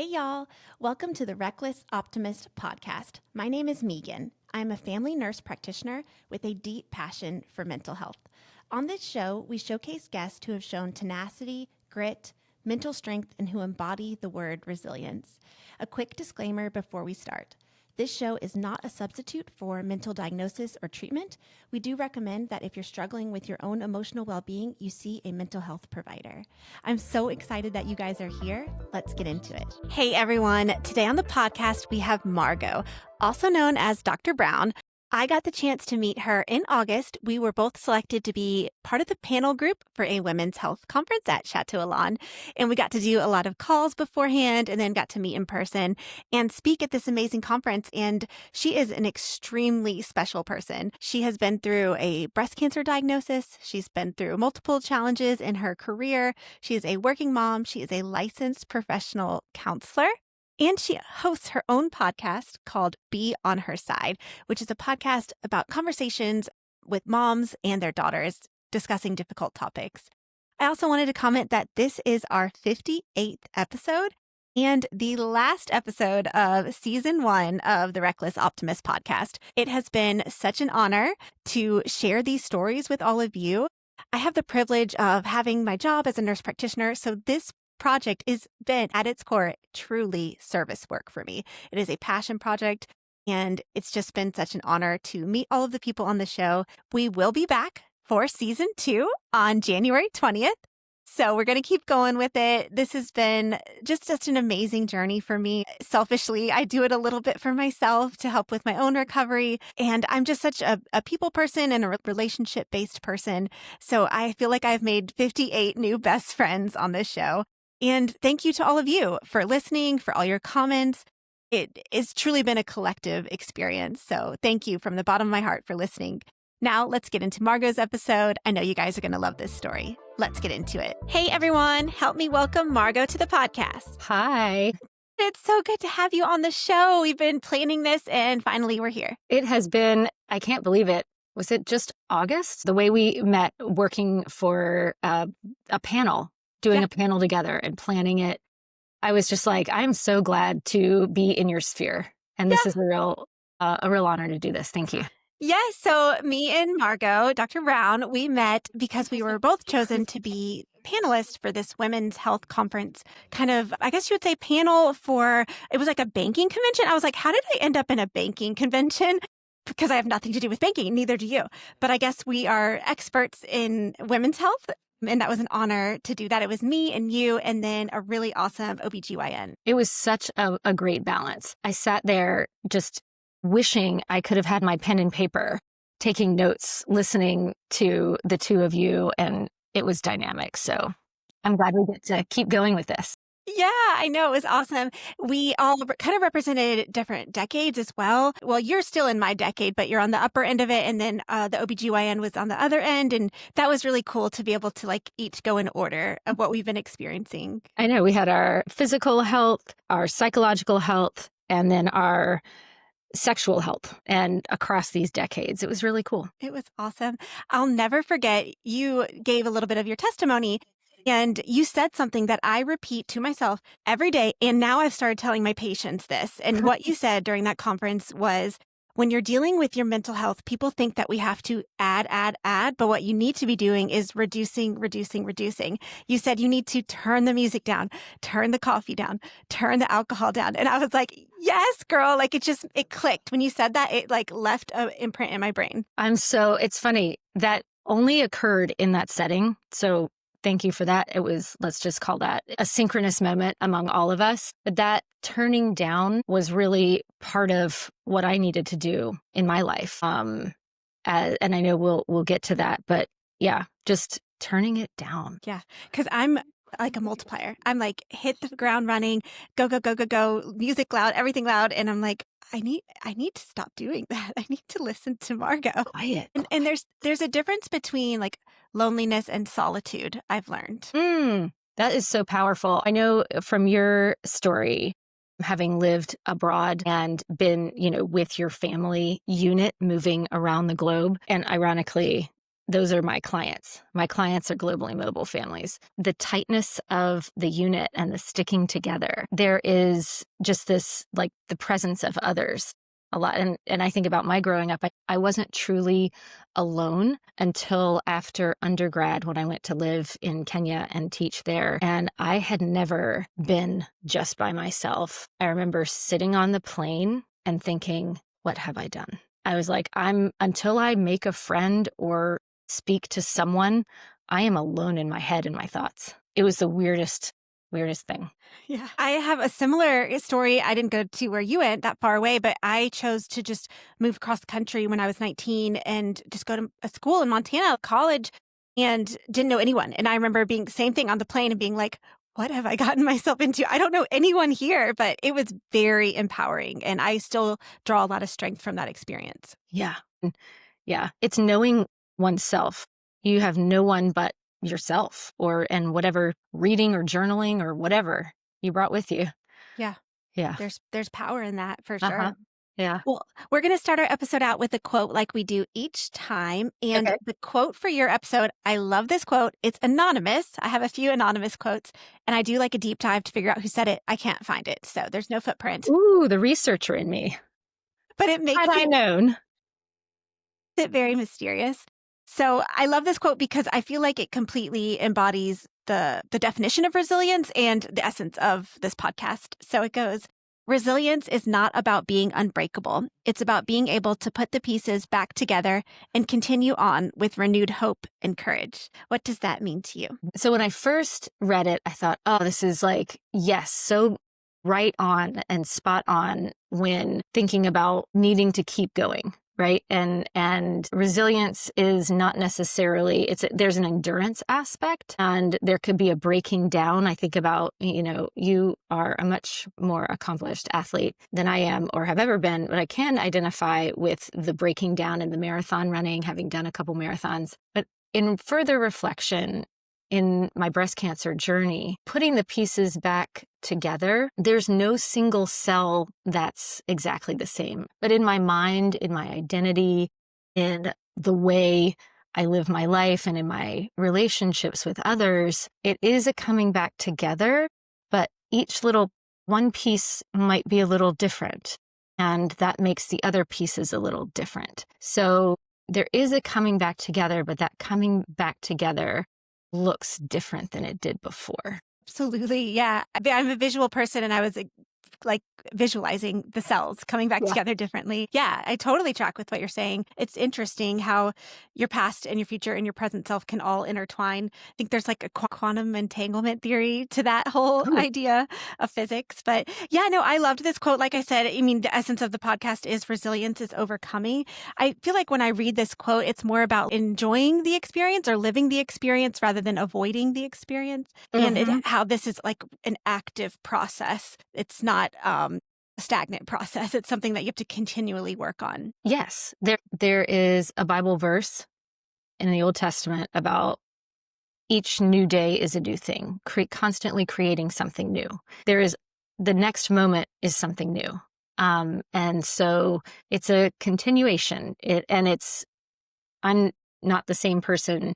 Hey, y'all. Welcome to the Reckless Optimist podcast. My name is Megan. I'm a family nurse practitioner with a deep passion for mental health. On this show, we showcase guests who have shown tenacity, grit, mental strength, and who embody the word resilience. A quick disclaimer before we start. This show is not a substitute for mental diagnosis or treatment. We do recommend that if you're struggling with your own emotional well-being, you see a mental health provider. I'm so excited that you guys are here. Let's get into it. Hey, everyone. Today on the podcast, we have Margaux, also known as Dr. Brown. I got the chance to meet her in August. We were both selected to be part of the panel group for a women's health conference at Chateau Elan. And we got to do a lot of calls beforehand and then got to meet in person and speak at this amazing conference. And she is an extremely special person. She has been through a breast cancer diagnosis. She's been through multiple challenges in her career. She is a working mom. She is a licensed professional counselor. And she hosts her own podcast called Be on Her Side, which is a podcast about conversations with moms and their daughters discussing difficult topics. I also wanted to comment that this is our 58th episode and the last episode of season 1 of the Reckless Optimist podcast. It has been such an honor to share these stories with all of you. I have the privilege of having my job as a nurse practitioner, so this project has been at its core truly service work for me. It is a passion project, and it's just been such an honor to meet all of the people on the show. We will be back for season 2 on January 20th. So we're going to keep going with it. This has been just such an amazing journey for me. Selfishly, I do it a little bit for myself to help with my own recovery. And I'm just such a people person and a relationship-based person. So I feel like I've made 58 new best friends on this show. And thank you to all of you for listening, for all your comments. It has truly been a collective experience. So thank you from the bottom of my heart for listening. Now let's get into Margaux's episode. I know you guys are going to love this story. Let's get into it. Hey, everyone. Help me welcome Margaux to the podcast. Hi. It's so good to have you on the show. We've been planning this and finally we're here. It has been, I can't believe it. Was it just August? The way we met working for a panel. Doing a panel together and planning it. I was just like, I'm so glad to be in your sphere. And this is a real honor to do this. Thank you. Yes. So me and Margaux, Dr. Brown, we met because we were both chosen to be panelists for this women's health conference, kind of, I guess you would say panel for, it was like a banking convention. I was like, how did I end up in a banking convention? Because I have nothing to do with banking, neither do you. But I guess we are experts in women's health. And that was an honor to do that. It was me and you, and then a really awesome OBGYN. It was such a great balance. I sat there just wishing I could have had my pen and paper, taking notes, listening to the two of you, and it was dynamic. So I'm glad we get to keep going with this. Yeah, I know. It was awesome. We all kind of represented different decades as well. Well, you're still in my decade, but you're on the upper end of it. And then the OBGYN was on the other end. And that was really cool to be able to like each go in order of what we've been experiencing. I know we had our physical health, our psychological health, and then our sexual health, and across these decades. It was really cool. It was awesome. I'll never forget, you gave a little bit of your testimony. And you said something that I repeat to myself every day. And now I've started telling my patients this. And what you said during that conference was, when you're dealing with your mental health, people think that we have to add. But what you need to be doing is reducing. You said you need to turn the music down, turn the coffee down, turn the alcohol down. And I was like, yes, girl. Like it clicked. When you said that, it like left an imprint in my brain. It's funny that only occurred in that setting. So thank you for that. It was, let's just call that a synchronous moment among all of us. But that turning down was really part of what I needed to do in my life. And I know we'll get to that, but yeah, just turning it down. Yeah, because I'm like a multiplier. I'm like, hit the ground running, go, music loud, everything loud. And I'm like, I need to stop doing that. I need to listen to Margaux. Quiet. And there's a difference between like loneliness and solitude, I've learned. That is so powerful. I know from your story, having lived abroad and been, with your family unit moving around the globe. And ironically, those are my clients. My clients are globally mobile families. The tightness of the unit and the sticking together, there is just this, like, the presence of others a lot. And I think about my growing up, I wasn't truly alone until after undergrad when I went to live in Kenya and teach there. And I had never been just by myself. I remember sitting on the plane and thinking, what have I done? I was like, until I make a friend or speak to someone, I am alone in my head and my thoughts. It was the weirdest thing. Yeah. I have a similar story. I didn't go to where you went that far away, but I chose to just move across the country when I was 19 and just go to a school in Montana, college, and didn't know anyone. And I remember being same thing on the plane and being like, what have I gotten myself into? I don't know anyone here, but it was very empowering. And I still draw a lot of strength from that experience. Yeah. Yeah. It's knowing oneself. You have no one but yourself and whatever reading or journaling or whatever you brought with you. Yeah. Yeah. There's power in that for Uh-huh. sure. Yeah. Well, we're going to start our episode out with a quote like we do each time. And Okay. the quote for your episode, I love this quote. It's anonymous. I have a few anonymous quotes, and I do like a deep dive to figure out who said it. I can't find it, so there's no footprint. Ooh, the researcher in me. But it makes Had I known. it very mysterious. So I love this quote because I feel like it completely embodies the definition of resilience and the essence of this podcast. So it goes, resilience is not about being unbreakable. It's about being able to put the pieces back together and continue on with renewed hope and courage. What does that mean to you? So when I first read it, I thought, oh, this is like, yes, so right on and spot on when thinking about needing to keep going. Right. And resilience is not necessarily, there's an endurance aspect, and there could be a breaking down. I think about, you are a much more accomplished athlete than I am or have ever been, but I can identify with the breaking down in the marathon running, having done a couple marathons. But in further reflection, in my breast cancer journey, putting the pieces back together, there's no single cell that's exactly the same. But in my mind, in my identity, in the way I live my life and in my relationships with others, it is a coming back together, but each little one piece might be a little different. And that makes the other pieces a little different. So there is a coming back together, but that coming back together looks different than it did before. Absolutely. Yeah. I'm a visual person, and I was like visualizing the cells coming back together differently. Yeah, I totally track with what you're saying. It's interesting how your past and your future and your present self can all intertwine. I think there's like a quantum entanglement theory to that whole idea of physics. But yeah, no, I loved this quote. Like I said, I mean, the essence of the podcast is resilience is overcoming. I feel like when I read this quote, it's more about enjoying the experience or living the experience rather than avoiding the experience. Mm-hmm. And how this is like an active process. It's not a stagnant process. It's something that you have to continually work on. Yes, there is a Bible verse in the Old Testament about each new day is a new thing, constantly creating something new. The next moment is something new. And so it's a continuation. I'm not the same person.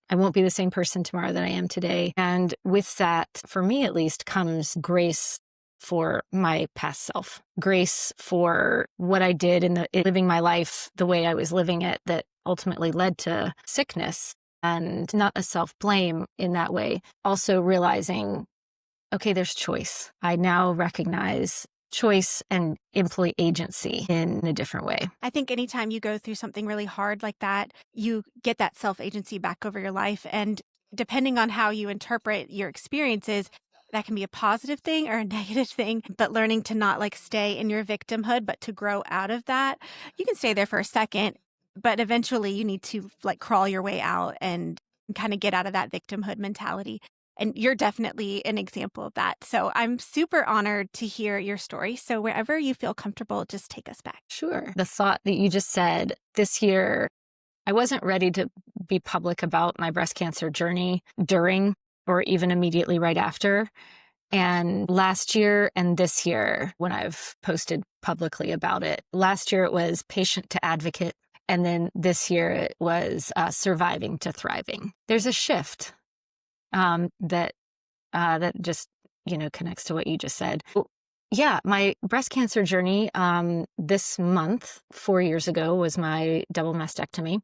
I won't be the same person tomorrow that I am today. And with that, for me at least, comes grace for my past self, grace for what I did in living my life the way I was living it that ultimately led to sickness, and not a self-blame in that way. Also realizing, okay, there's choice. I now recognize choice and employ agency in a different way. I think anytime you go through something really hard like that, you get that self-agency back over your life. And depending on how you interpret your experiences, that can be a positive thing or a negative thing, but learning to not like stay in your victimhood, but to grow out of that. You can stay there for a second, but eventually you need to like crawl your way out and kind of get out of that victimhood mentality. And you're definitely an example of that. So I'm super honored to hear your story. So wherever you feel comfortable, just take us back. Sure. The thought that you just said, this year, I wasn't ready to be public about my breast cancer journey during or even immediately right after. And last year and this year, when I've posted publicly about it, last year it was patient to advocate. And then this year it was surviving to thriving. There's a shift that just, connects to what you just said. Yeah, my breast cancer journey this month, 4 years ago, was my double mastectomy.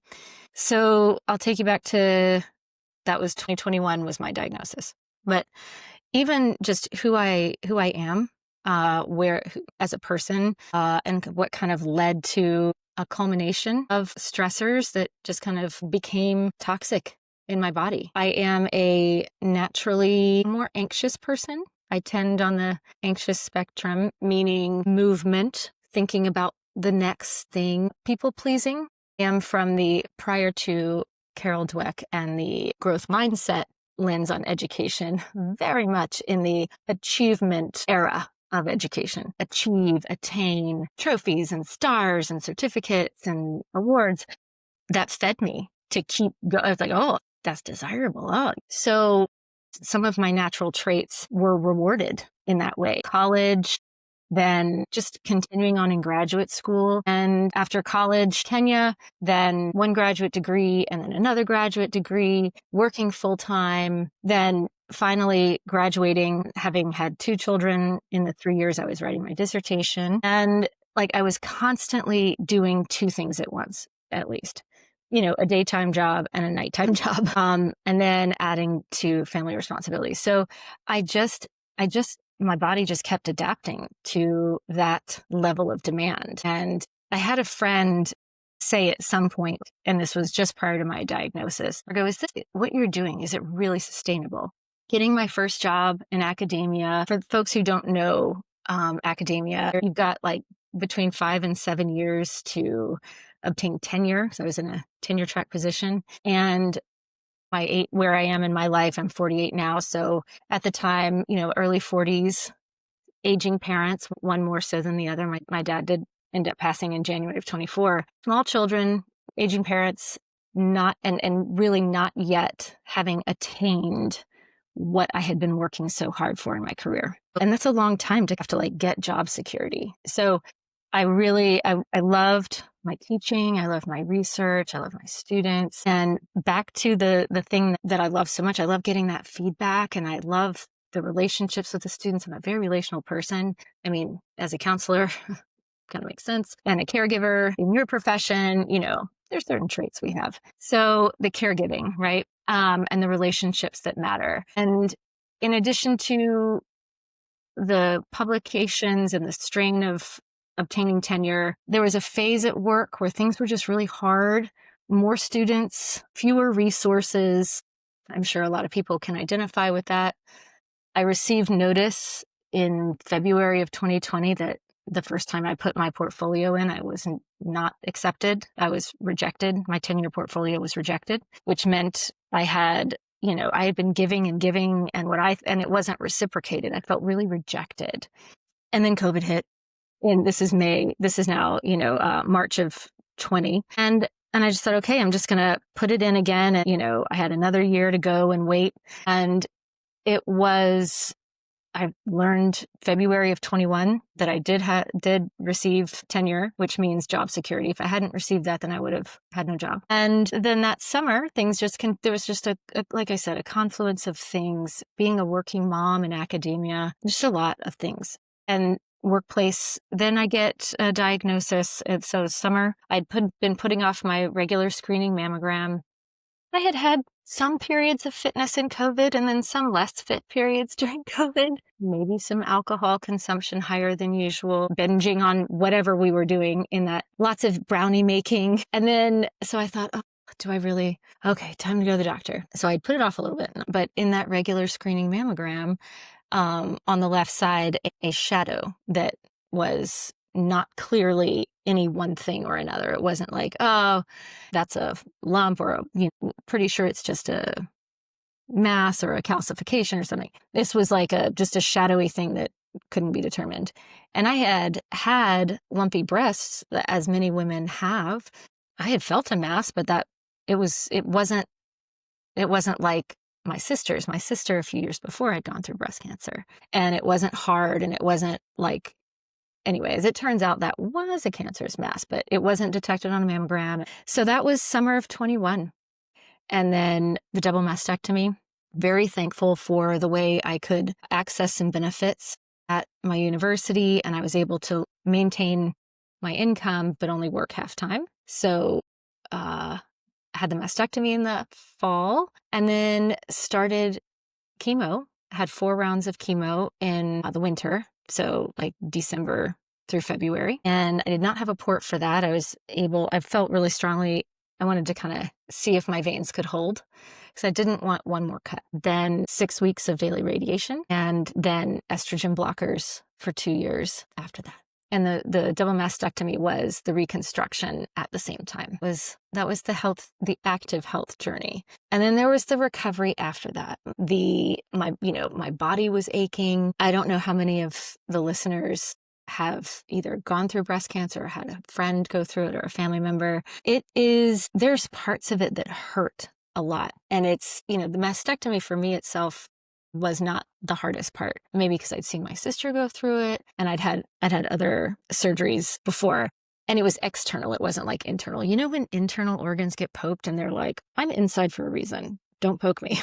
So I'll take you back to, that was 2021 was my diagnosis. But even just who I am, as a person, and what kind of led to a culmination of stressors that just kind of became toxic in my body. I am a naturally more anxious person. I tend on the anxious spectrum, meaning movement, thinking about the next thing, people pleasing. I am from the prior to Carol Dweck and the growth mindset lens on education, very much in the achievement era of education. Achieve, attain, trophies and stars and certificates and awards. That fed me to keep going. I was like, oh, that's desirable. Oh. So some of my natural traits were rewarded in that way. College, then just continuing on in graduate school. And after college, Kenya, then one graduate degree and then another graduate degree, working full time, then finally graduating, having had 2 children in the 3 years I was writing my dissertation. And I was constantly doing 2 things at once, at least. A daytime job and a nighttime job, and then adding to family responsibilities. So my body just kept adapting to that level of demand. And I had a friend say at some point, and this was just prior to my diagnosis, Margaux, is this what you're doing? Is it really sustainable? Getting my first job in academia, for folks who don't know academia, you've got between 5 and 7 years to obtain tenure. So I was in a tenure track position. And where I am in my life, I'm 48 now. So at the time, early 40s, aging parents, one more so than the other. My dad did end up passing in January of 24. Small children, aging parents, not and really not yet having attained what I had been working so hard for in my career. And that's a long time to have to get job security. So I loved my teaching. I love my research. I love my students. And back to the thing that I love so much, I love getting that feedback, and I love the relationships with the students. I'm a very relational person. I mean, as a counselor, kind of makes sense. And a caregiver in your profession, there's certain traits we have. So the caregiving, right? And the relationships that matter. And in addition to the publications and the strain of obtaining tenure, there was a phase at work where things were just really hard. More students, fewer resources. I'm sure a lot of people can identify with that. I received notice in February of 2020 that the first time I put my portfolio in, I was not accepted. I was rejected. My tenure portfolio was rejected, which meant I had been giving and giving, and it wasn't reciprocated. I felt really rejected. And then COVID hit. And this is now, March of 20. And I just thought, okay, I'm just going to put it in again. And, I had another year to go and wait. And I learned February of 21 that I did receive tenure, which means job security. If I hadn't received that, then I would have had no job. And then that summer, things there was just like I said, a confluence of things, being a working mom in academia, just a lot of things. And workplace. Then I get a diagnosis. And so summer, I'd been putting off my regular screening mammogram. I had some periods of fitness in COVID and then some less fit periods during COVID. Maybe some alcohol consumption higher than usual, binging on whatever we were doing in that, lots of brownie making. And then, so I thought, okay, time to go to the doctor. So I'd put it off a little bit, but in that regular screening mammogram, on the left side, a shadow that was not clearly any one thing or another. It wasn't like, oh, that's a lump, or pretty sure it's just a mass or a calcification or something. This was just a shadowy thing that couldn't be determined. And I had lumpy breasts, as many women have. I had felt a mass, but it wasn't like my sister's. My sister, a few years before, had gone through breast cancer, and it wasn't hard, and it wasn't anyway, as it turns out, that was a cancerous mass, but it wasn't detected on a mammogram. So that was summer of 21. And then the double mastectomy, very thankful for the way I could access some benefits at my university, and I was able to maintain my income, but only work half time. So had the mastectomy in the fall, and then started chemo, had 4 rounds of chemo in the winter. So like December through February. And I did not have a port for that. I felt really strongly, I wanted to kind of see if my veins could hold because I didn't want one more cut. Then 6 weeks of daily radiation and then estrogen blockers for 2 years after that. And the double mastectomy was the reconstruction at the same time. That was the active health journey. And then there was the recovery after that. My body was aching. I don't know how many of the listeners have either gone through breast cancer or had a friend go through it or a family member. There's parts of it that hurt a lot. And the mastectomy for me itself was not the hardest part, maybe because I'd seen my sister go through it and I'd had other surgeries before, and it was external. It wasn't like internal. You know, when internal organs get poked and they're like, I'm inside for a reason. Don't poke me.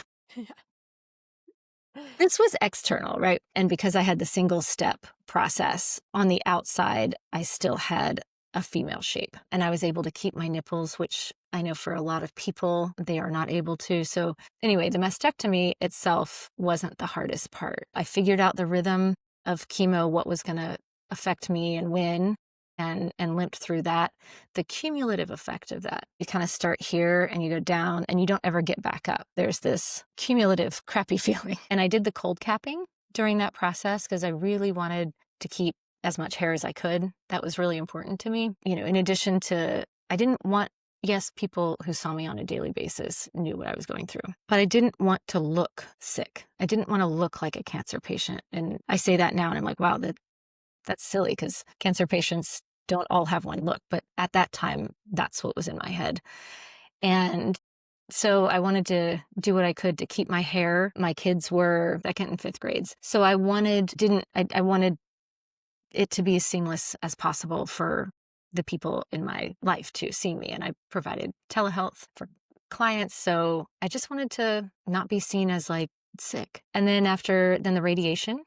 This was external, right? And because I had the single step process on the outside, I still had a female shape, and I was able to keep my nipples, which I know for a lot of people, they are not able to. So anyway, the mastectomy itself wasn't the hardest part. I figured out the rhythm of chemo, what was going to affect me and when, and limped through that. The cumulative effect of that, you kind of start here and you go down and you don't ever get back up. There's this cumulative crappy feeling. And I did the cold capping during that process because I really wanted to keep as much hair as I could. That was really important to me. In addition to, I didn't want, yes, people who saw me on a daily basis knew what I was going through, but I didn't want to look sick. I didn't want to look like a cancer patient. And I say that now and I'm like, wow, that's silly because cancer patients don't all have one look. But at that time, that's what was in my head. And so I wanted to do what I could to keep my hair. My kids were 2nd and 5th grades. So I wanted it to be as seamless as possible for the people in my life to see me. And I provided telehealth for clients. So I just wanted to not be seen as like sick. And then then the radiation,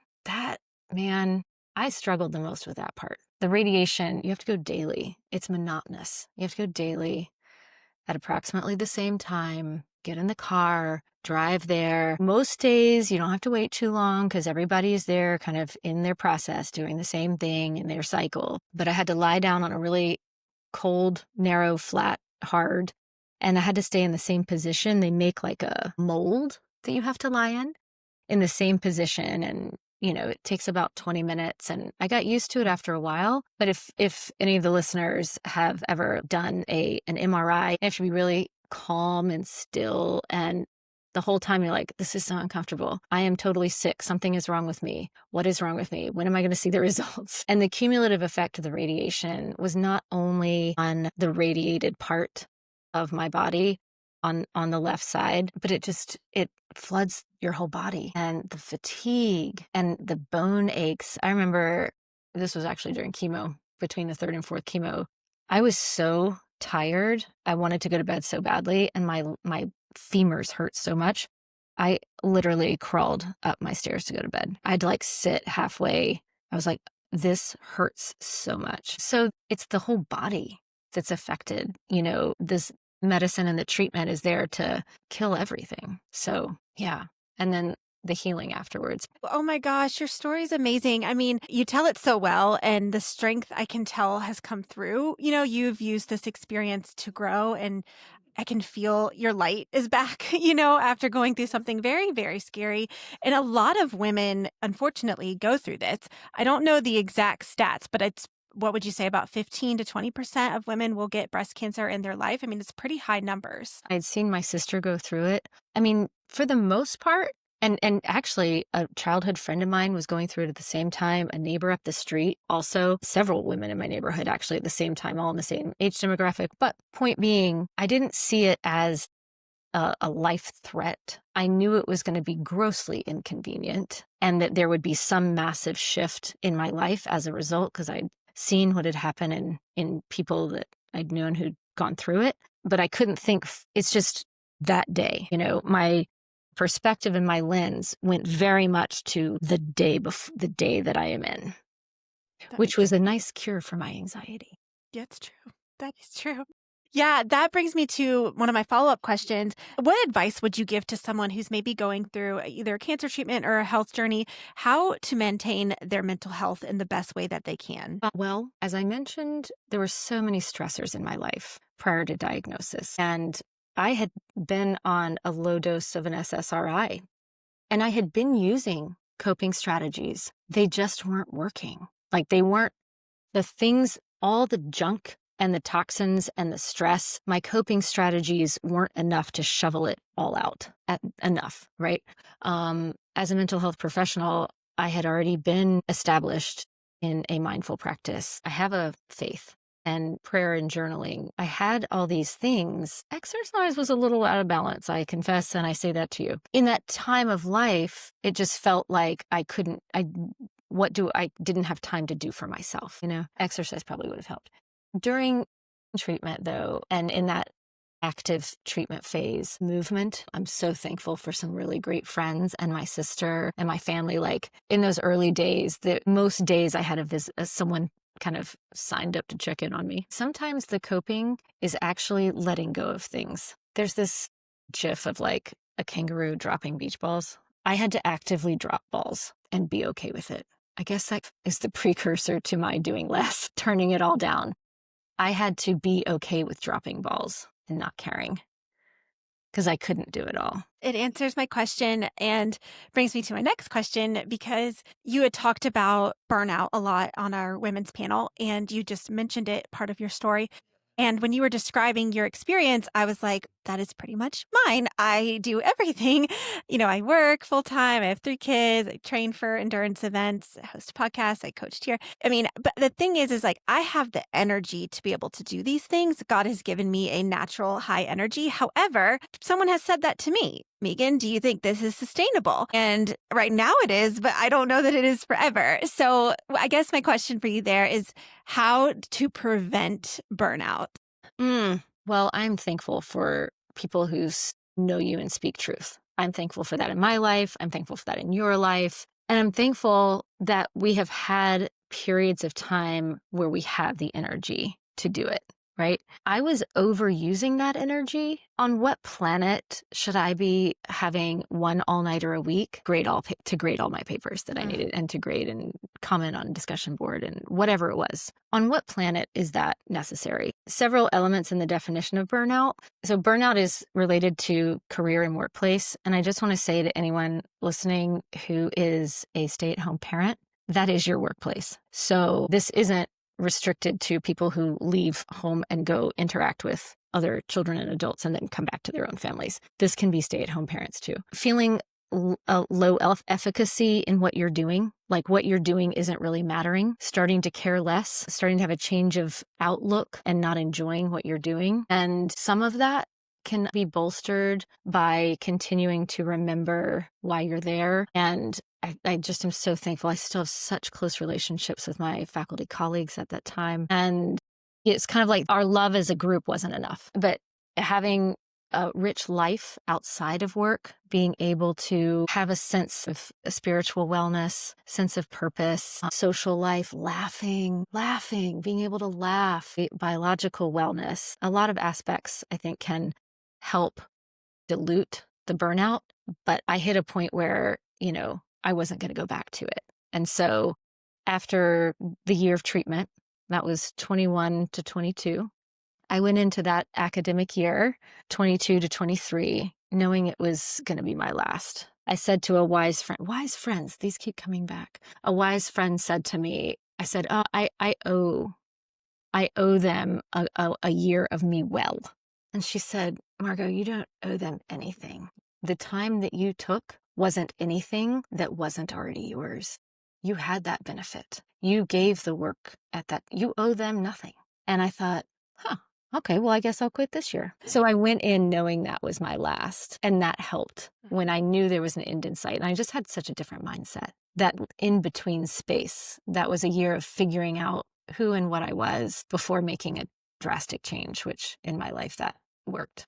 I struggled the most with that part. The radiation, you have to go daily. It's monotonous. You have to go daily at approximately the same time, get in the car, drive there. Most days you don't have to wait too long because everybody is there kind of in their process doing the same thing in their cycle. But I had to lie down on a really cold, narrow, flat, hard, and I had to stay in the same position. They make like a mold that you have to lie in the same position. And it takes about 20 minutes, and I got used to it after a while. But if any of the listeners have ever done an MRI, you have to be really calm and still. And the whole time you're like, this is so uncomfortable. I am totally sick. Something is wrong with me. What is wrong with me? When am I going to see the results? And the cumulative effect of the radiation was not only on the radiated part of my body, on the left side, but it floods your whole body, and the fatigue and the bone aches. I remember this was actually during chemo, between the 3rd and 4th chemo. I was so tired. I wanted to go to bed so badly, and my femurs hurt so much. I literally crawled up my stairs to go to bed. I had to like sit halfway. I was like, this hurts so much. So it's the whole body that's affected. This medicine and the treatment is there to kill everything. So yeah. And then the healing afterwards. Oh my gosh, your story is amazing. I mean, you tell it so well, and the strength I can tell has come through. You've used this experience to grow, and I can feel your light is back, after going through something very, very scary. And a lot of women, unfortunately, go through this. I don't know the exact stats, but what would you say, about 15 to 20% of women will get breast cancer in their life? I mean, it's pretty high numbers. I'd seen my sister go through it. I mean, for the most part, and actually a childhood friend of mine was going through it at the same time, a neighbor up the street, also several women in my neighborhood actually at the same time, all in the same age demographic. But point being, I didn't see it as a life threat. I knew it was going to be grossly inconvenient and that there would be some massive shift in my life as a result because I'd seen what had happened in people that I'd known who'd gone through it. But I couldn't think, it's just that day, my perspective and my lens went very much to the day before the day that I am in, That which makes was sense. a nice cure for my anxiety. Yeah, it's true. That is true. Yeah, that brings me to one of my follow-up questions. What advice would you give to someone who's maybe going through either cancer treatment or a health journey, how to maintain their mental health in the best way that they can? Well, as I mentioned, there were so many stressors in my life prior to diagnosis. And I had been on a low dose of an SSRI, and I had been using coping strategies. They just weren't working. Like they weren't the things, all the junk and the toxins and the stress, my coping strategies weren't enough to shovel it all out enough, right? As a mental health professional, I had already been established in a mindful practice. I have a faith and prayer and journaling. I had all these things. Exercise was a little out of balance, I confess, and I say that to you. In that time of life, it just felt like I didn't have time to do for myself. Exercise probably would have helped. During treatment, though, and in that active treatment phase, movement, I'm so thankful for some really great friends and my sister and my family. Like in those early days, most days I had someone kind of signed up to check in on me. Sometimes the coping is actually letting go of things. There's this gif of like a kangaroo dropping beach balls. I had to actively drop balls and be okay with it. I guess that is the precursor to my doing less, turning it all down. I had to be okay with dropping balls and not caring because I couldn't do it all. It answers my question and brings me to my next question because you had talked about burnout a lot on our women's panel and you just mentioned it, part of your story. And when you were describing your experience, I was like, that is pretty much mine. I do everything. I work full time. I have 3 kids. I train for endurance events, I host podcasts, I coach cheer. But the thing is like, I have the energy to be able to do these things. God has given me a natural high energy. However, someone has said that to me. Megan, do you think this is sustainable? And right now it is, but I don't know that it is forever. So I guess my question for you there is how to prevent burnout. Well, I'm thankful for people who know you and speak truth. I'm thankful for that in my life. I'm thankful for that in your life. And I'm thankful that we have had periods of time where we have the energy to do it, right? I was overusing that energy. On what planet should I be having one all-nighter a week, to grade all my papers that I needed and to grade and comment on discussion board and whatever it was? On what planet is that necessary? Several elements in the definition of burnout. So burnout is related to career and workplace. And I just want to say to anyone listening who is a stay-at-home parent, that is your workplace. So this isn't restricted to people who leave home and go interact with other children and adults and then come back to their own families. This can be stay-at-home parents too. Feeling a low efficacy in what you're doing, like what you're doing isn't really mattering, starting to care less, starting to have a change of outlook and not enjoying what you're doing. And some of that can be bolstered by continuing to remember why you're there. And I just am so thankful. I still have such close relationships with my faculty colleagues at that time. And it's kind of like our love as a group wasn't enough, but having a rich life outside of work, being able to have a sense of a spiritual wellness, sense of purpose, social life, laughing, being able to laugh, biological wellness, a lot of aspects I think can help dilute the burnout. But I hit a point where, I wasn't going to go back to it. And so after the year of treatment, that was 21 to 22, I went into that academic year, 22 to 23, knowing it was going to be my last. I said to a wise friends, these keep coming back. A wise friend said to me, I said, oh, I owe them a year of me well. And she said, Margaux, you don't owe them anything. The time that you took wasn't anything that wasn't already yours. You had that benefit. You gave the work at that. You owe them nothing. And I thought, okay, well, I guess I'll quit this year. So I went in knowing that was my last, and that helped when I knew there was an end in sight. And I just had such a different mindset. That in between space, that was a year of figuring out who and what I was before making a drastic change, which in my life that worked.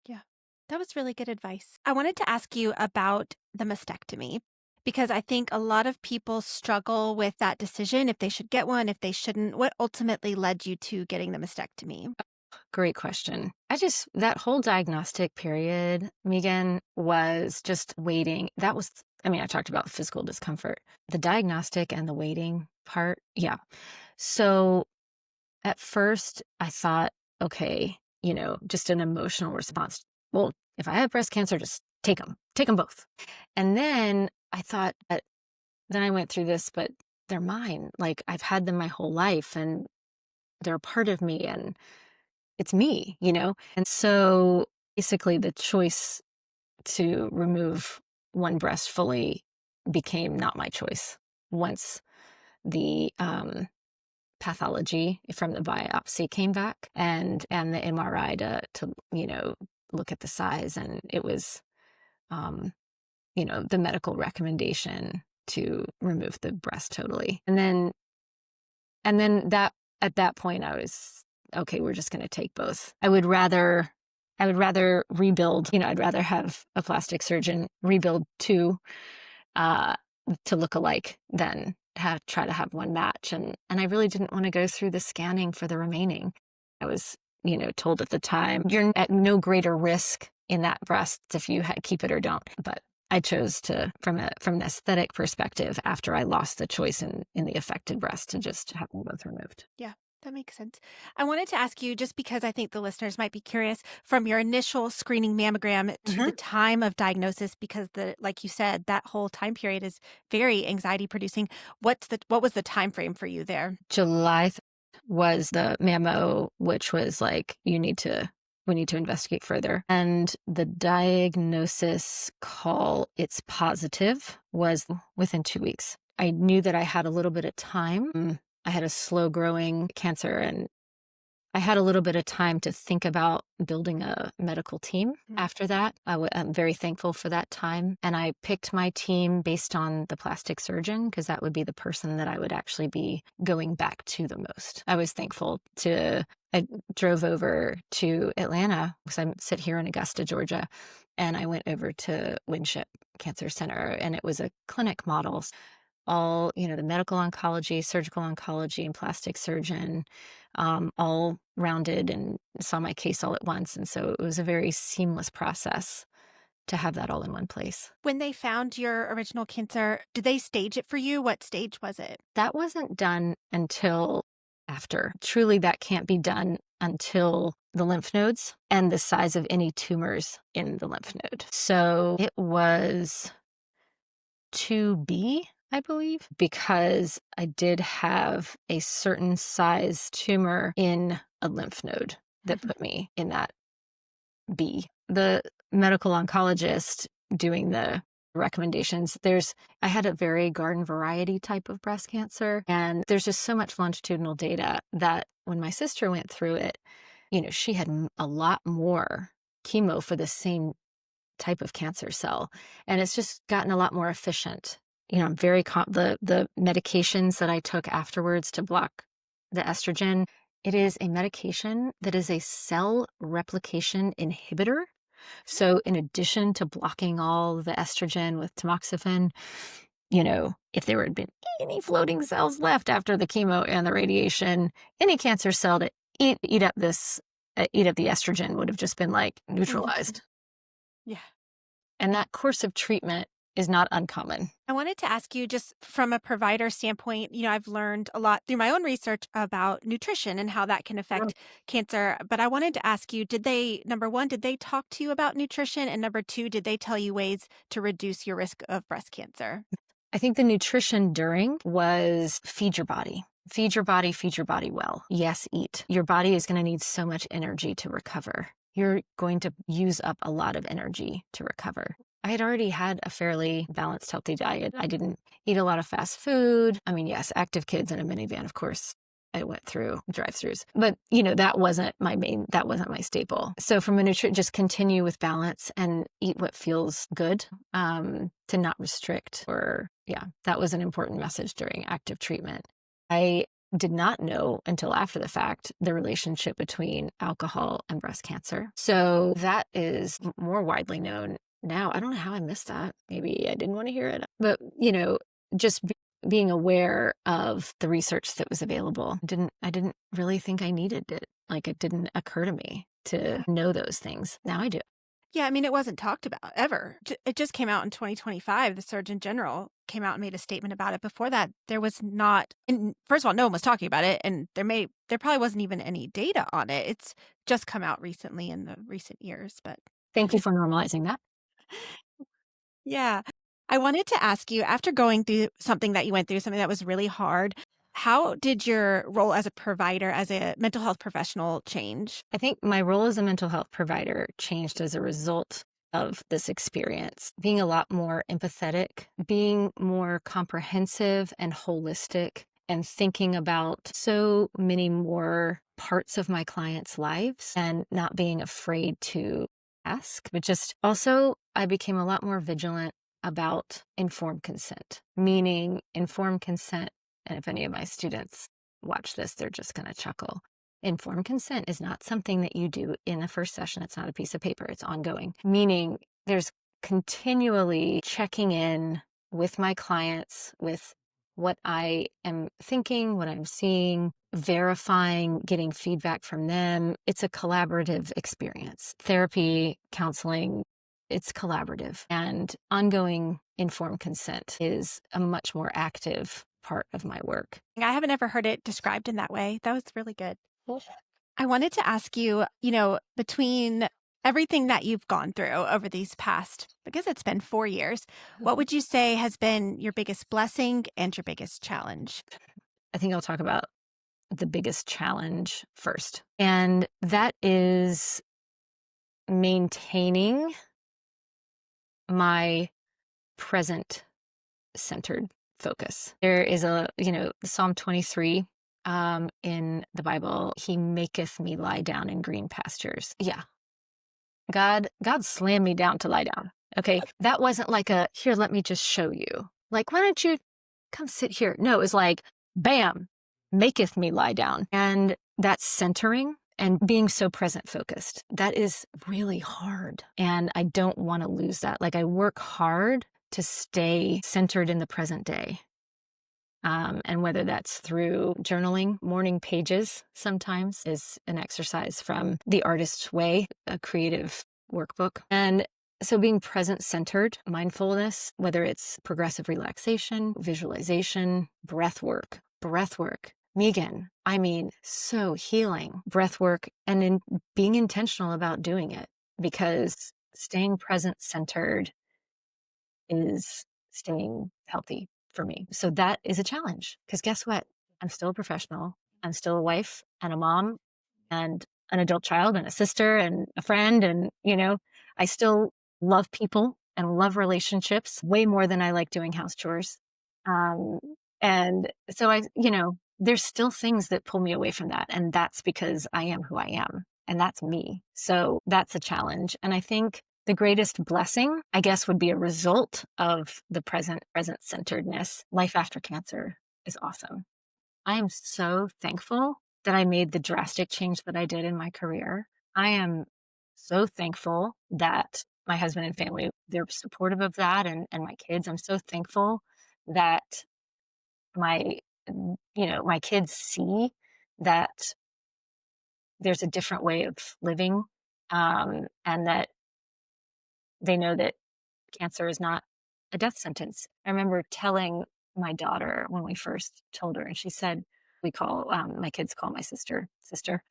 Yeah, that was really good advice. I wanted to ask you about the mastectomy because I think a lot of people struggle with that decision if they should get one, if they shouldn't. What ultimately led you to getting the mastectomy? Great question. That whole diagnostic period, Megan, was just waiting. I talked about physical discomfort, the diagnostic and the waiting part. Yeah. So at first I thought, okay, just an emotional response. Well, if I have breast cancer, just take them both. And then I thought, then I went through this, but they're mine. Like I've had them my whole life and they're a part of me and it's me. And so basically the choice to remove one breast fully became not my choice once the pathology from the biopsy came back and the MRI to look at the size, and it was the medical recommendation to remove the breast totally. And then that at that point I was okay, we're just going to take both. I would rather rebuild, I'd rather have a plastic surgeon rebuild two uh to look alike than try to have one match. And I really didn't want to go through the scanning for the remaining. I was, told at the time, you're at no greater risk in that breast if you keep it or don't. But I chose to, from an aesthetic perspective, after I lost the choice in the affected breast, to just have them both removed. Yeah, that makes sense. I wanted to ask you, just because I think the listeners might be curious, from your initial screening mammogram to the time of diagnosis, because like you said, that whole time period is very anxiety producing. What was the time frame for you there? July was the mammo, which was like, we need to investigate further. And the diagnosis call, it's positive, was within 2 weeks. I knew that I had a little bit of time. I had a slow growing cancer, and I had a little bit of time to think about building a medical team after that. I'm very thankful for that time. And I picked my team based on the plastic surgeon, because that would be the person that I would actually be going back to the most. I was thankful I drove over to Atlanta, because I sit here in Augusta, Georgia, and I went over to Winship Cancer Center, and it was a clinic model. All, the medical oncology, surgical oncology, and plastic surgeon, all rounded, and saw my case all at once. And so it was a very seamless process to have that all in one place. When they found your original cancer, did they stage it for you? What stage was it? That wasn't done until after. Truly, that can't be done until the lymph nodes and the size of any tumors in the lymph node. So it was 2B, I believe, because I did have a certain size tumor in a lymph node that put me in that B. The medical oncologist doing the recommendations, I had a very garden variety type of breast cancer, and there's just so much longitudinal data that when my sister went through it, she had a lot more chemo for the same type of cancer cell, and it's just gotten a lot more efficient. I'm very the medications that I took afterwards to block the estrogen, it is a medication that is a cell replication inhibitor. So in addition to blocking all the estrogen with tamoxifen, if there had been any floating cells left after the chemo and the radiation, any cancer cell that eat up the estrogen would have just been like neutralized. Yeah. And that course of treatment is not uncommon. I wanted to ask you, just from a provider standpoint, I've learned a lot through my own research about nutrition and how that can affect cancer. But I wanted to ask you, number one, did they talk to you about nutrition? And number two, did they tell you ways to reduce your risk of breast cancer? I think the nutrition during was feed your body. Feed your body well. Yes, eat. Your body is going to need so much energy to recover. You're going to use up a lot of energy to recover. I had already had a fairly balanced, healthy diet. I didn't eat a lot of fast food. Yes, active kids in a minivan, of course. I went through drive-throughs. But, that wasn't my staple. So from a just continue with balance and eat what feels good, to not restrict that was an important message during active treatment. I did not know until after the fact the relationship between alcohol and breast cancer. So that is more widely known now. I don't know how I missed that. Maybe I didn't want to hear it. But, just being aware of the research that was available. I didn't really think I needed it. Like, it didn't occur to me to know those things. Now I do. Yeah, I mean, it wasn't talked about ever. It just came out in 2025. The Surgeon General came out and made a statement about it. Before that, there was not, and first of all, no one was talking about it, and there probably wasn't even any data on it. It's just come out recently in the recent years, but Thank you for normalizing that. yeah. I wanted to ask you, after going through something that you went through, something that was really hard, how did your role as a provider, as a mental health professional change? I think my role as a mental health provider changed as a result of this experience, being a lot more empathetic, being more comprehensive and holistic, and thinking about so many more parts of my clients' lives and not being afraid to ask. But just also, I became a lot more vigilant about informed consent, meaning informed consent. And if any of my students watch this, they're just going to chuckle. Informed consent is not something that you do in the first session. It's not a piece of paper. It's ongoing, meaning there's continually checking in with my clients, with what I am thinking, what I'm seeing, verifying, getting feedback from them. It's a collaborative experience. Therapy, counseling, it's collaborative. And ongoing informed consent is a much more active part of my work. I haven't ever heard it described in that way. That was really good. I wanted to ask you, between everything that you've gone through over these past, because it's been 4 years, what would you say has been your biggest blessing and your biggest challenge? I think I'll talk about the biggest challenge first. And that is maintaining my present centered focus. There is Psalm 23 in the Bible. He maketh me lie down in green pastures. Yeah. God slammed me down to lie down. Okay. That wasn't like here, let me just show you. Like, why don't you come sit here? No, it was like, bam, maketh me lie down. And that's centering and being so present focused. That is really hard. And I don't want to lose that. Like, I work hard to stay centered in the present day. And whether that's through journaling, morning pages sometimes is an exercise from The Artist's Way, a creative workbook. And so being present centered, mindfulness, whether it's progressive relaxation, visualization, breath work. Megan, I mean, so healing breath work and in being intentional about doing it, because staying present centered is staying healthy for me. So that is a challenge, because guess what? I'm still a professional. I'm still a wife and a mom and an adult child and a sister and a friend. And, I still love people and love relationships way more than I like doing house chores. And so there's still things that pull me away from that. And that's because I am who I am. And that's me. So that's a challenge. And I think the greatest blessing, I guess, would be a result of the present centeredness. Life after cancer is awesome. I am so thankful that I made the drastic change that I did in my career. I am so thankful that my husband and family, they're supportive of that, and my kids. I'm so thankful that my kids see that there's a different way of living, and that they know that cancer is not a death sentence. I remember telling my daughter when we first told her, and she said, my kids call my sister.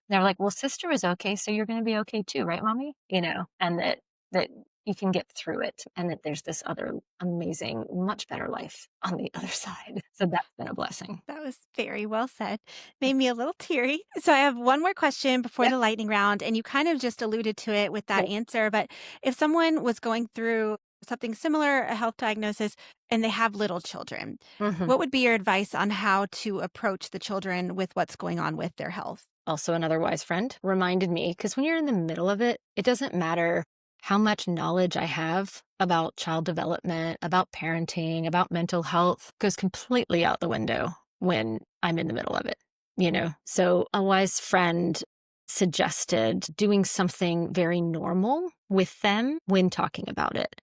They're like, well, sister is okay, so you're going to be okay too, right, mommy? And that you can get through it, and that there's this other amazing, much better life on the other side. So that's been a blessing. That was very well said. Made me a little teary. So I have one more question before the lightning round, and you kind of just alluded to it with that answer. But if someone was going through something similar, a health diagnosis, and they have little children. Mhm. What would be your advice on how to approach the children with what's going on with their health? Also, another wise friend reminded me because when you're in the middle of it, it doesn't matter how much knowledge I have about child development, about parenting, about mental health, goes completely out the window when I'm in the middle of it, you know? So, a wise friend suggested doing something very normal with them when talking about it,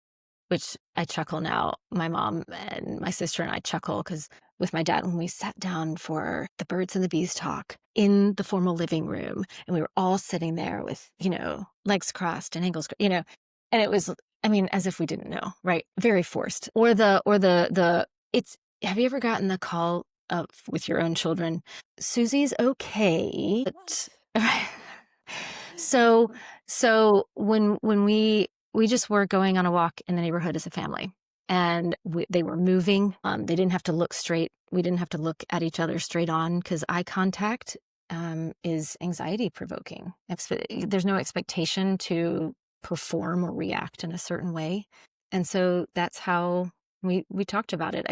which I chuckle now. My mom and my sister and I chuckle because with my dad, when we sat down for the birds and the bees talk in the formal living room, and we were all sitting there with, legs crossed and ankles, and it was, I mean, as if we didn't know, right? Very forced. It's, have you ever gotten the call of with your own children, Susie's okay? What? So so when we just were going on a walk in the neighborhood as a family, and they were moving. They didn't have to look straight. We didn't have to look at each other straight on because eye contact is anxiety provoking. There's no expectation to perform or react in a certain way, and so that's how we talked about it.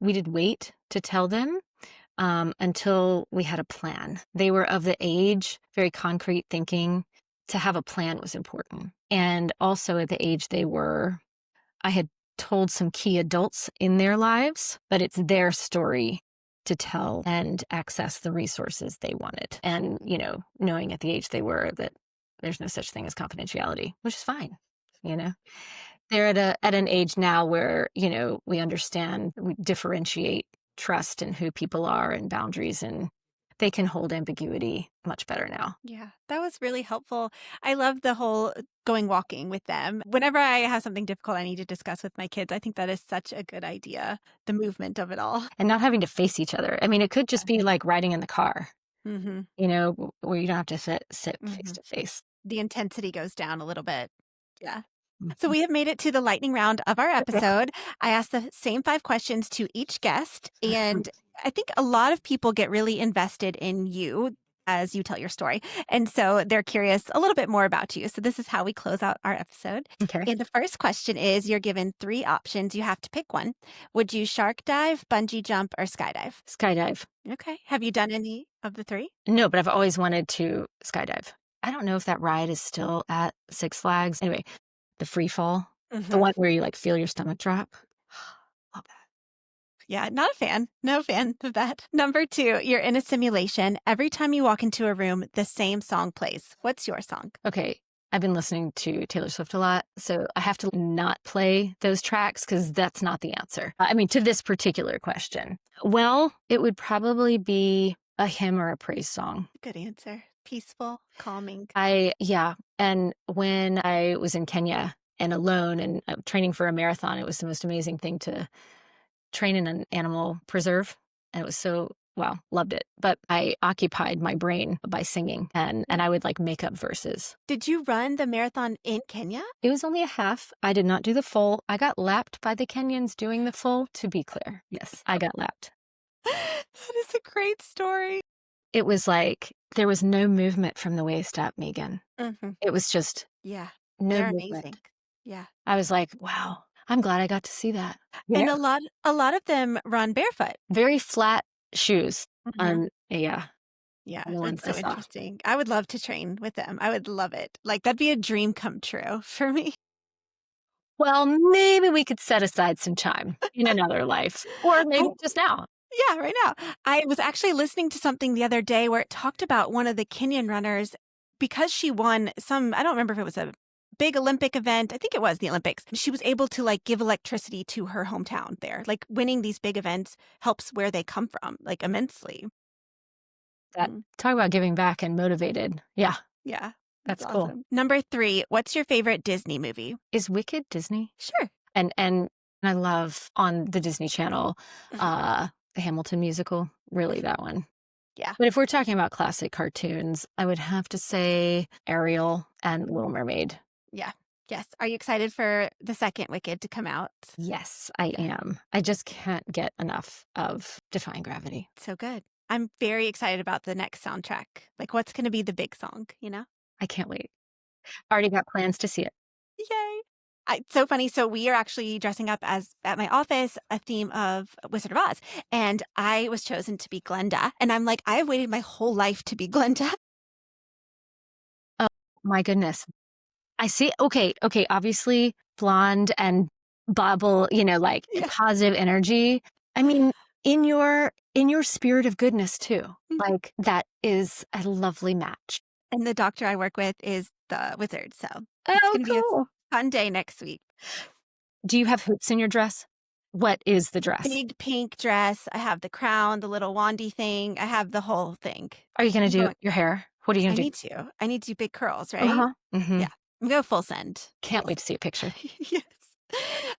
We did wait to tell them until we had a plan. They were of the age, very concrete thinking, to have a plan was important. And also at the age they were, I had told some key adults in their lives, but it's their story to tell and access the resources they wanted. And, knowing at the age they were that there's no such thing as confidentiality, which is fine, you know? They're at an age now where, we understand, we differentiate trust and who people are and boundaries, and they can hold ambiguity much better now. Yeah, that was really helpful. I love the whole going walking with them. Whenever I have something difficult I need to discuss with my kids, I think that is such a good idea, the movement of it all. And not having to face each other. I mean, it could just be like riding in the car, Mhm, where you don't have to sit face mhm. to face. The intensity goes down a little bit. Yeah. So Mhm. we have made it to the lightning round of our Okay. episode. I asked the same 5 questions to each guest, and I think a lot of people get really invested in you as you tell your story. And so they're curious a little bit more about you. So this is how we close out our episode. Okay. And the first question is you're given 3 options. You have to pick one. Would you shark dive, bungee jump, or skydive? Skydive. Okay. Have you done any of the 3? No, but I've always wanted to skydive. I don't know if that ride is still at Six Flags. Anyway, the free fall, the Mhm. one where you like feel your stomach drop. Love that. Yeah, not a fan. No fan of that. Number 2, you're in a simulation. Every time you walk into a room, the same song plays. What's your song? Okay, I've been listening to Taylor Swift a lot, so I have to not play those tracks because that's not the answer. I mean, to this particular question. Well, it would probably be a hymn or a praise song. Good answer. Peaceful, calming. Yeah. And when I was in Kenya and alone and training for a marathon, it was the most amazing thing to train in an animal preserve. And it was so, wow, loved it. But I occupied my brain by singing and I would like make up verses. Did you run the marathon in Kenya? It was only a half. I did not do the full. I got lapped by the Kenyans doing the full, to be clear. Yes, I got lapped. That is a great story. It was like there was no movement from the waist up, Megan. Mhm. It was just Yeah, no they're movement. amazing. Yeah. I was like, wow, I'm glad I got to see that. You And know, a lot of them run barefoot. very flat shoes Mhm. on, yeah, Yeah, on the ones that's I so saw. interesting. I would love to train with them. I would love it. Like, that'd be a dream come true for me. Well, maybe we could set aside some time in another life, or maybe Oh, just now. yeah, right now. I was actually listening to something the other day where it talked about one of the Kenyan runners because she won some, I don't remember if it was a big Olympic event. I think it was the Olympics. She was able to like give electricity to her hometown there. Like winning these big events helps where they come from, like immensely. That Mm, talk about giving back and motivated. Yeah, yeah, that's that's cool. awesome. Number 3, what's your favorite Disney movie? Is Wicked Disney? Sure. And I love on the Disney Channel, Mhm. the Hamilton musical, really that one. Yeah. But if we're talking about classic cartoons, I would have to say Ariel and Little Mermaid. Yeah. Yes. Are you excited for the second Wicked to come out? Yes, I Yeah. am. I just can't get enough of Defying Gravity. So good. I'm very excited about the next soundtrack. Like, what's going to be the big song, you know? I can't wait. Already got plans to see it. Yay. It's so funny. So we are actually dressing up as at my office a theme of Wizard of Oz, and I was chosen to be Glenda. And I'm like, I have waited my whole life to be Glenda. Oh my goodness. I see. Okay. Okay. Obviously, blonde and bubble, like Yeah. positive energy. I mean, in your spirit of goodness too. Mhm. Like that is a lovely match. And the doctor I work with is the wizard. So it's Oh, going to be a cool. fun day next week. Do you have hoops in your dress? What is the dress? Big pink dress. I have the crown, the little wandy thing. I have the whole thing. Are you going to I'm do going, your hair? What are you I going to do? need to. I need to do big curls, right? Uh-huh. Mm-hmm. Yeah. I'm going to full send. Can't wait to see a picture. Yes.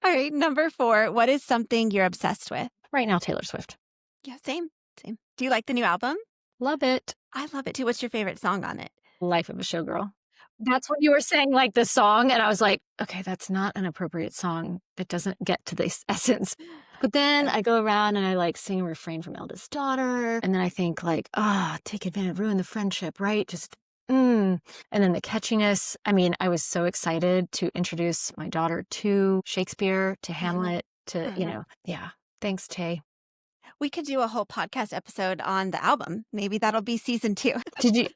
All right. Number 4. What is something you're obsessed with? Right now, Taylor Swift. Yeah, same. Same. Do you like the new album? Love it. I love it too. What's your favorite song on it? Life of a Showgirl. That's what you were saying, like the song. And I was like, okay, that's not an appropriate song. It doesn't get to this essence. But then Yeah. I go around and I like sing a refrain from Eldest Daughter. And then I think like, take advantage, ruin the friendship, right? Just, And then the catchiness. I mean, I was so excited to introduce my daughter to Shakespeare, to Mhm, Hamlet, to, mhm. yeah. Thanks, Tay. We could do a whole podcast episode on the album. Maybe that'll be season 2. Did you?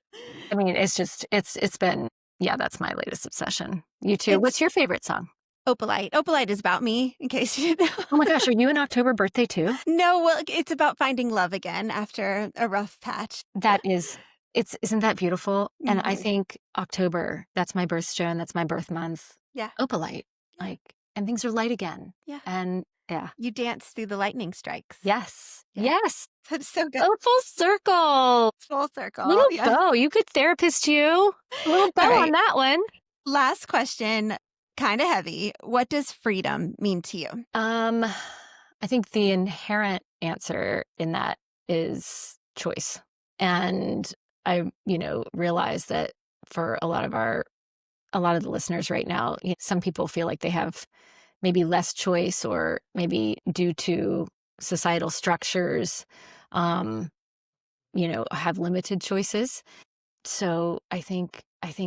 I mean, it's been, yeah, that's my latest obsession. You too. It's What's your favorite song? Opalite. Opalite is about me, in case you didn't Oh my know. gosh, are you an October birthday too? No, well, it's about finding love again after a rough patch. That is, isn't that beautiful? And I Mhm. think October, that's my birthstone, that's my birth month. Yeah, Opalite, yeah, and things are light again. yeah. And yeah, You dance through the lightning strikes. yes, Yeah, yes. that's so good. Oh, full circle. Full circle, Little yeah. bow. You could therapist you. A little All bow on right, that one. last question, kinda heavy. What does freedom mean to you? Um, I think the inherent answer in that is choice. And I, realize that for a lot of the listeners right now, some people feel like they have maybe less choice or maybe due to societal structures, um, have limited choices. So I think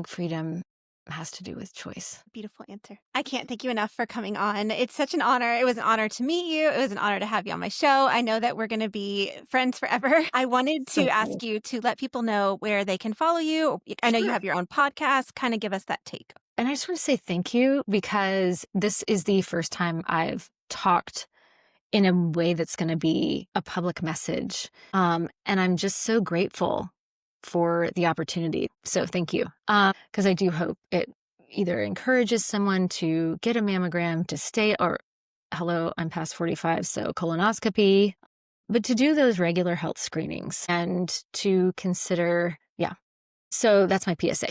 freedom has to do with choice. Beautiful answer. I can't thank you enough for coming on. It's such an honor. It was an honor to meet you. It was an honor to have you on my show. I know that we're going to be friends forever. I wanted to So ask cool. you to let people know where they can follow you. I know you Sure. have your own podcast. Kind of give us that take. And I just want to say thank you because this is the first time I've talked in a way that's going to be a public message. And I'm just so grateful for the opportunity. So thank you. Because I do hope it either encourages someone to get a mammogram, to stay, or hello, I'm past 45, so colonoscopy, but to do those regular health screenings and to consider, yeah. So that's my PSA.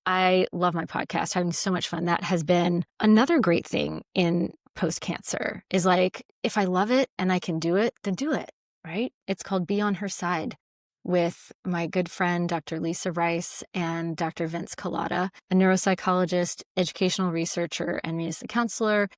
I love my podcast, having so much fun. That has been another great thing in post cancer is like, if I love it and I can do it, then do it, right? It's called Be on Her Side with my good friend, Dr. Lisa Rice and Dr. Vince Collada, a neuropsychologist, educational researcher, and me as the counselor.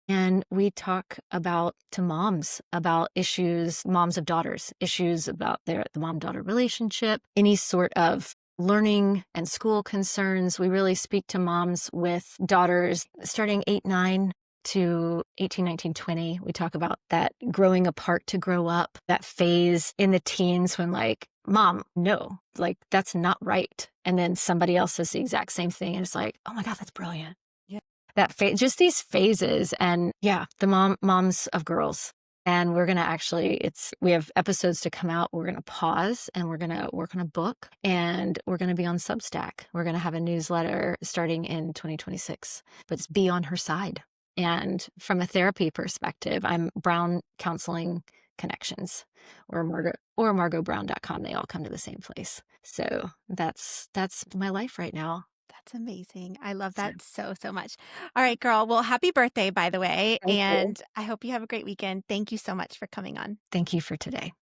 And we talk to moms about issues, moms of daughters, issues about the mom-daughter relationship, any sort of learning and school concerns. We really speak to moms with daughters starting 8, 9 to 18, 19, 20. We talk about that growing apart to grow up, that phase in the teens when like, mom, no, like that's not right. And then somebody else says the exact same thing. And it's like, oh my God, that's brilliant. Yeah. That just these phases. And yeah, the moms of girls. And we're going to we have episodes to come out. We're going to pause and we're going to work on a book and we're going to be on Substack. We're going to have a newsletter starting in 2026, but it's Be on Her Side. And from a therapy perspective, I'm Brown Counseling Connections or margotbrown.com. They all come to the same place. So that's my life right now. That's amazing. I love So that so, so much. All right, girl. Well, happy birthday, by the way. thank you. And I hope you have a great weekend. Thank you so much for coming on. Thank you for today.